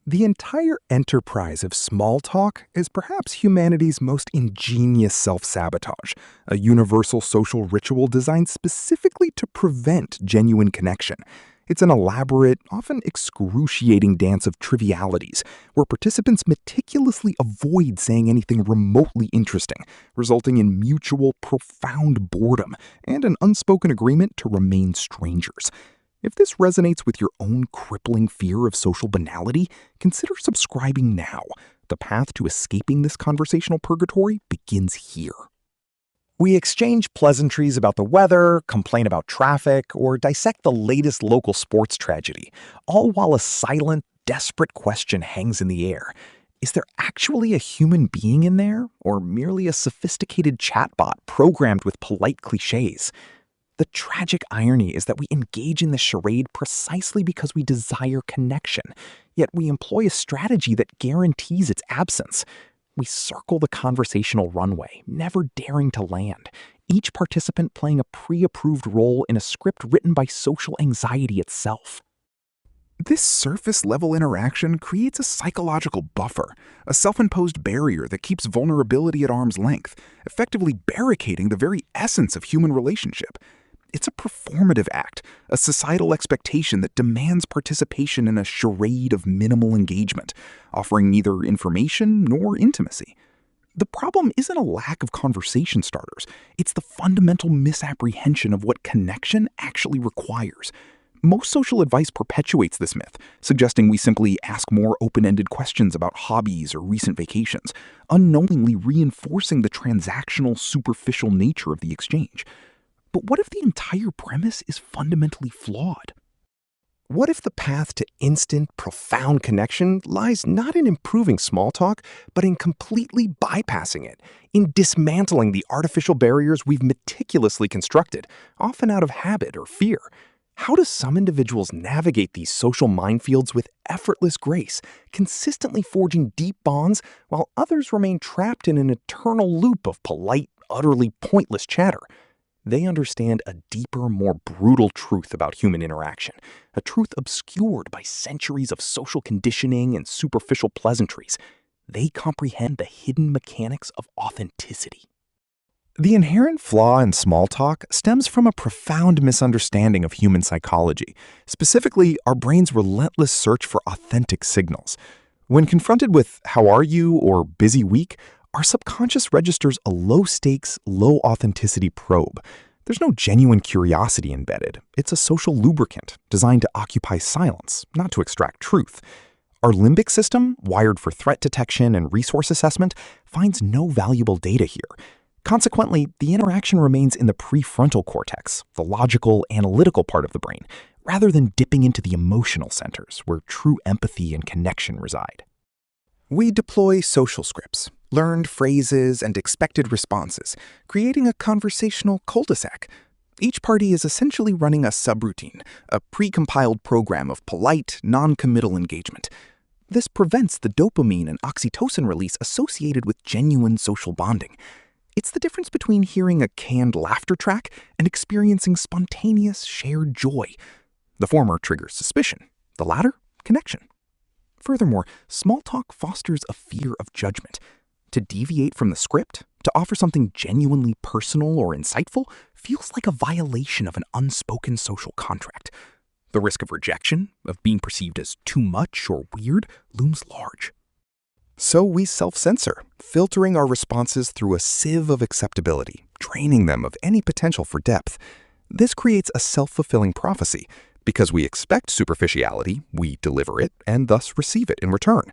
The entire enterprise of small talk is perhaps humanity's most ingenious self sabotage, a universal social ritual designed specifically to prevent genuine connection. It's an elaborate, often excruciating dance of trivialities where participants meticulously avoid saying anything remotely interesting, resulting in mutual, profound boredom and an unspoken agreement to remain strangers. If this resonates with your own crippling fear of social banality, consider subscribing now. The path to escaping this conversational purgatory begins here. We exchange pleasantries about the weather, complain about traffic, or dissect the latest local sports tragedy, all while a silent, desperate question hangs in the air. Is there actually a human being in there, or merely a sophisticated chatbot programmed with polite cliches? The tragic irony is that we engage in this charade precisely because we desire connection, yet we employ a strategy that guarantees its absence. We circle the conversational runway, never daring to land, each participant playing a pre-approved role in a script written by social anxiety itself. This surface-level interaction creates a psychological buffer, a self-imposed barrier that keeps vulnerability at arm's length, effectively barricading the very essence of human relationship. It's a performative act, a societal expectation that demands participation in a charade of minimal engagement, offering neither information nor intimacy. The problem isn't a lack of conversation starters, it's the fundamental misapprehension of what connection actually requires. Most social advice perpetuates this myth, suggesting we simply ask more open-ended questions about hobbies or recent vacations, unknowingly reinforcing the transactional, superficial nature of the exchange. But what if the entire premise is fundamentally flawed? What if the path to instant, profound connection lies not in improving small talk, but in completely bypassing it, in dismantling the artificial barriers we've meticulously constructed, often out of habit or fear? How do some individuals navigate these social minefields with effortless grace, consistently forging deep bonds, while others remain trapped in an eternal loop of polite, utterly pointless chatter? They understand a deeper, more brutal truth about human interaction, a truth obscured by centuries of social conditioning and superficial pleasantries. They comprehend the hidden mechanics of authenticity. The inherent flaw in small talk stems from a profound misunderstanding of human psychology, specifically our brain's relentless search for authentic signals. When confronted with "how are you" or "busy week," our subconscious registers a low-stakes, low-authenticity probe. There's no genuine curiosity embedded. It's a social lubricant designed to occupy silence, not to extract truth. Our limbic system, wired for threat detection and resource assessment, finds no valuable data here. Consequently, the interaction remains in the prefrontal cortex, the logical, analytical part of the brain, rather than dipping into the emotional centers where true empathy and connection reside. We deploy social scripts, learned phrases, and expected responses, creating a conversational cul-de-sac. Each party is essentially running a subroutine, a pre-compiled program of polite, non-committal engagement. This prevents the dopamine and oxytocin release associated with genuine social bonding. It's the difference between hearing a canned laughter track and experiencing spontaneous, shared joy. The former triggers suspicion, the latter, connection. Furthermore, small talk fosters a fear of judgment. To deviate from the script, to offer something genuinely personal or insightful, feels like a violation of an unspoken social contract. The risk of rejection, of being perceived as too much or weird, looms large. So we self-censor, filtering our responses through a sieve of acceptability, draining them of any potential for depth. This creates a self-fulfilling prophecy. Because we expect superficiality, we deliver it and thus receive it in return.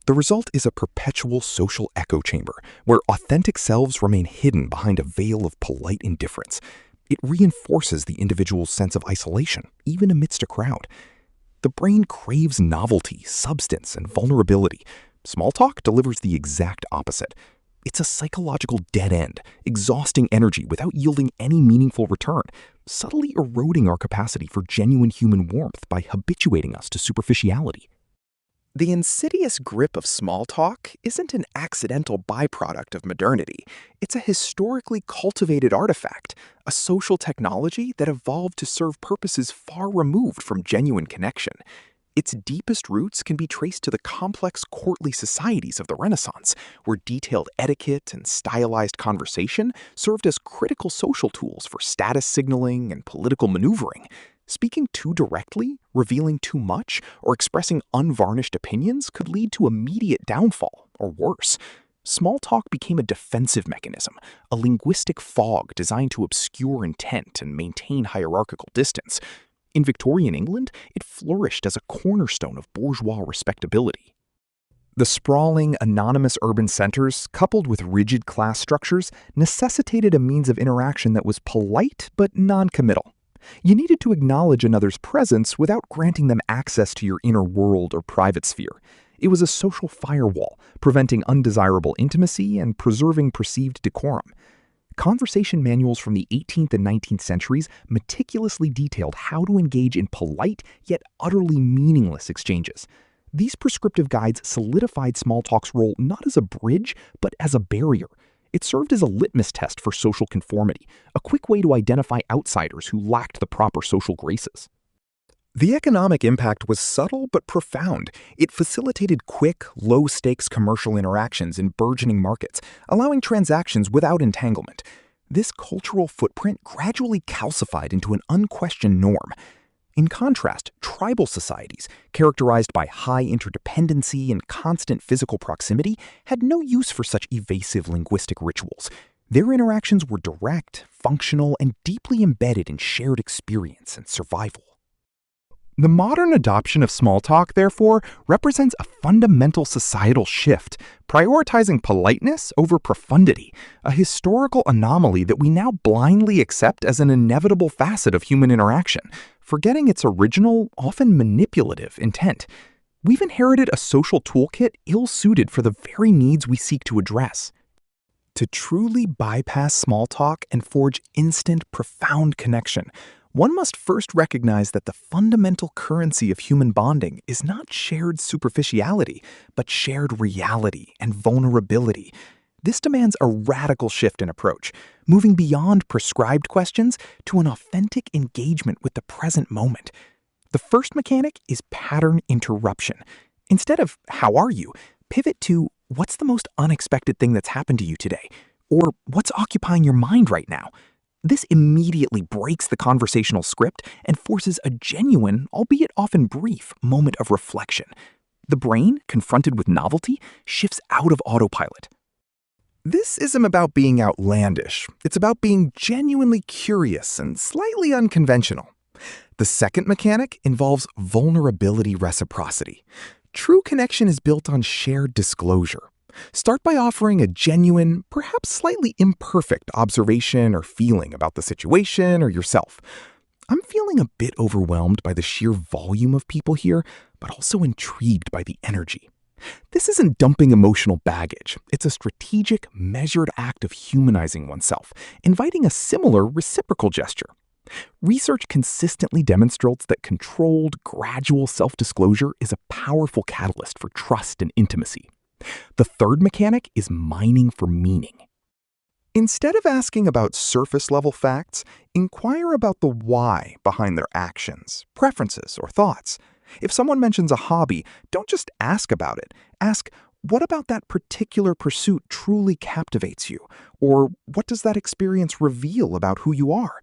The result is a perpetual social echo chamber, where authentic selves remain hidden behind a veil of polite indifference. It reinforces the individual's sense of isolation, even amidst a crowd. The brain craves novelty, substance, and vulnerability. Small talk delivers the exact opposite. It's a psychological dead end, exhausting energy without yielding any meaningful return, subtly eroding our capacity for genuine human warmth by habituating us to superficiality. The insidious grip of small talk isn't an accidental byproduct of modernity. It's a historically cultivated artifact, a social technology that evolved to serve purposes far removed from genuine connection. Its deepest roots can be traced to the complex courtly societies of the Renaissance, where detailed etiquette and stylized conversation served as critical social tools for status signaling and political maneuvering. Speaking too directly, revealing too much, or expressing unvarnished opinions could lead to immediate downfall, or worse. Small talk became a defensive mechanism, a linguistic fog designed to obscure intent and maintain hierarchical distance. In Victorian England, it flourished as a cornerstone of bourgeois respectability. The sprawling, anonymous urban centers, coupled with rigid class structures, necessitated a means of interaction that was polite but non-committal. You needed to acknowledge another's presence without granting them access to your inner world or private sphere. It was a social firewall, preventing undesirable intimacy and preserving perceived decorum. Conversation manuals from the 18th and 19th centuries meticulously detailed how to engage in polite yet utterly meaningless exchanges. These prescriptive guides solidified small talk's role not as a bridge, but as a barrier. It served as a litmus test for social conformity, a quick way to identify outsiders who lacked the proper social graces. The economic impact was subtle but profound. It facilitated quick, low-stakes commercial interactions in burgeoning markets, allowing transactions without entanglement. This cultural footprint gradually calcified into an unquestioned norm. In contrast, tribal societies, characterized by high interdependency and constant physical proximity, had no use for such evasive linguistic rituals. Their interactions were direct, functional, and deeply embedded in shared experience and survival. The modern adoption of small talk, therefore, represents a fundamental societal shift, prioritizing politeness over profundity, a historical anomaly that we now blindly accept as an inevitable facet of human interaction, forgetting its original, often manipulative intent. We've inherited a social toolkit ill-suited for the very needs we seek to address. To truly bypass small talk and forge instant, profound connection, one must first recognize that the fundamental currency of human bonding is not shared superficiality, but shared reality and vulnerability. This demands a radical shift in approach, moving beyond prescribed questions to an authentic engagement with the present moment. The first mechanic is pattern interruption. Instead of, "How are you?" pivot to, "What's the most unexpected thing that's happened to you today?" Or, "What's occupying your mind right now?" This immediately breaks the conversational script and forces a genuine, albeit often brief, moment of reflection. The brain, confronted with novelty, shifts out of autopilot. This isn't about being outlandish. It's about being genuinely curious and slightly unconventional. The second mechanic involves vulnerability reciprocity. True connection is built on shared disclosure. Start by offering a genuine, perhaps slightly imperfect observation or feeling about the situation or yourself. "I'm feeling a bit overwhelmed by the sheer volume of people here, but also intrigued by the energy." This isn't dumping emotional baggage. It's a strategic, measured act of humanizing oneself, inviting a similar reciprocal gesture. Research consistently demonstrates that controlled, gradual self-disclosure is a powerful catalyst for trust and intimacy. The third mechanic is mining for meaning. Instead of asking about surface-level facts, inquire about the why behind their actions, preferences, or thoughts. If someone mentions a hobby, don't just ask about it. Ask, "What about that particular pursuit truly captivates you?" Or, "What does that experience reveal about who you are?"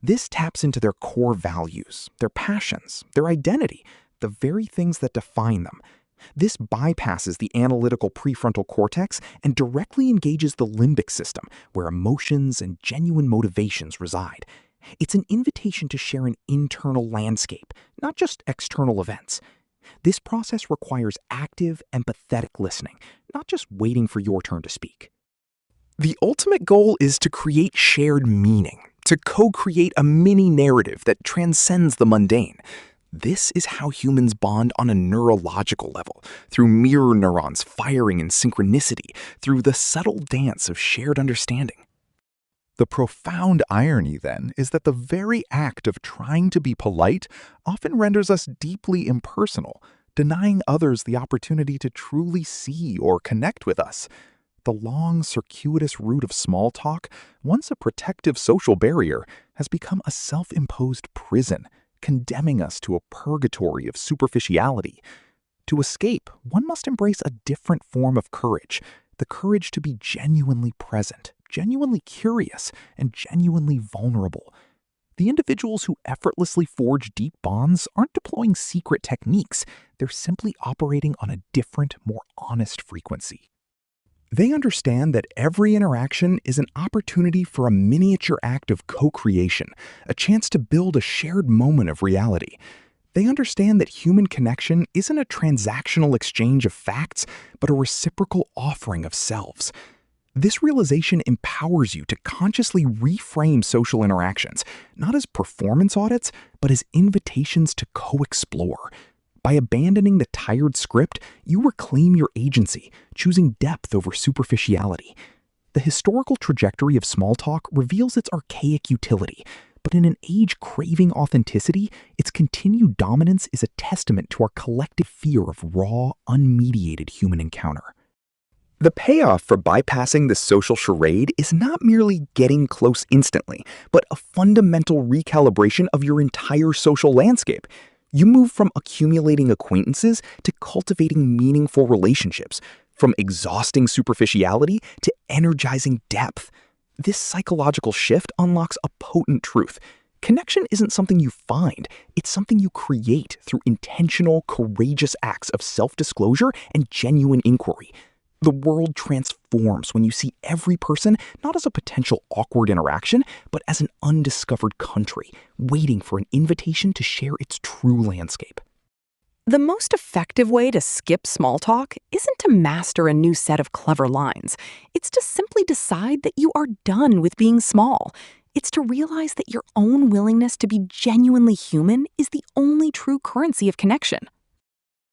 This taps into their core values, their passions, their identity, the very things that define them. This bypasses the analytical prefrontal cortex and directly engages the limbic system, where emotions and genuine motivations reside. It's an invitation to share an internal landscape, not just external events. This process requires active, empathetic listening, not just waiting for your turn to speak. The ultimate goal is to create shared meaning, to co-create a mini-narrative that transcends the mundane. This is how humans bond on a neurological level, through mirror neurons firing in synchronicity, through the subtle dance of shared understanding. The profound irony, then, is that the very act of trying to be polite often renders us deeply impersonal, denying others the opportunity to truly see or connect with us. The long, circuitous route of small talk, once a protective social barrier, has become a self-imposed prison, condemning us to a purgatory of superficiality. To escape, one must embrace a different form of courage, the courage to be genuinely present, genuinely curious, and genuinely vulnerable. The individuals who effortlessly forge deep bonds aren't deploying secret techniques, they're simply operating on a different, more honest frequency. They understand that every interaction is an opportunity for a miniature act of co-creation, a chance to build a shared moment of reality. They understand that human connection isn't a transactional exchange of facts, but a reciprocal offering of selves. This realization empowers you to consciously reframe social interactions, not as performance audits, but as invitations to co-explore. By abandoning the tired script, you reclaim your agency, choosing depth over superficiality. The historical trajectory of small talk reveals its archaic utility, but in an age craving authenticity, its continued dominance is a testament to our collective fear of raw, unmediated human encounter. The payoff for bypassing the social charade is not merely getting close instantly, but a fundamental recalibration of your entire social landscape. You move from accumulating acquaintances to cultivating meaningful relationships, from exhausting superficiality to energizing depth. This psychological shift unlocks a potent truth. Connection isn't something you find, it's something you create through intentional, courageous acts of self-disclosure and genuine inquiry. The world transforms when you see every person not as a potential awkward interaction, but as an undiscovered country, waiting for an invitation to share its true landscape. The most effective way to skip small talk isn't to master a new set of clever lines. It's to simply decide that you are done with being small. It's to realize that your own willingness to be genuinely human is the only true currency of connection.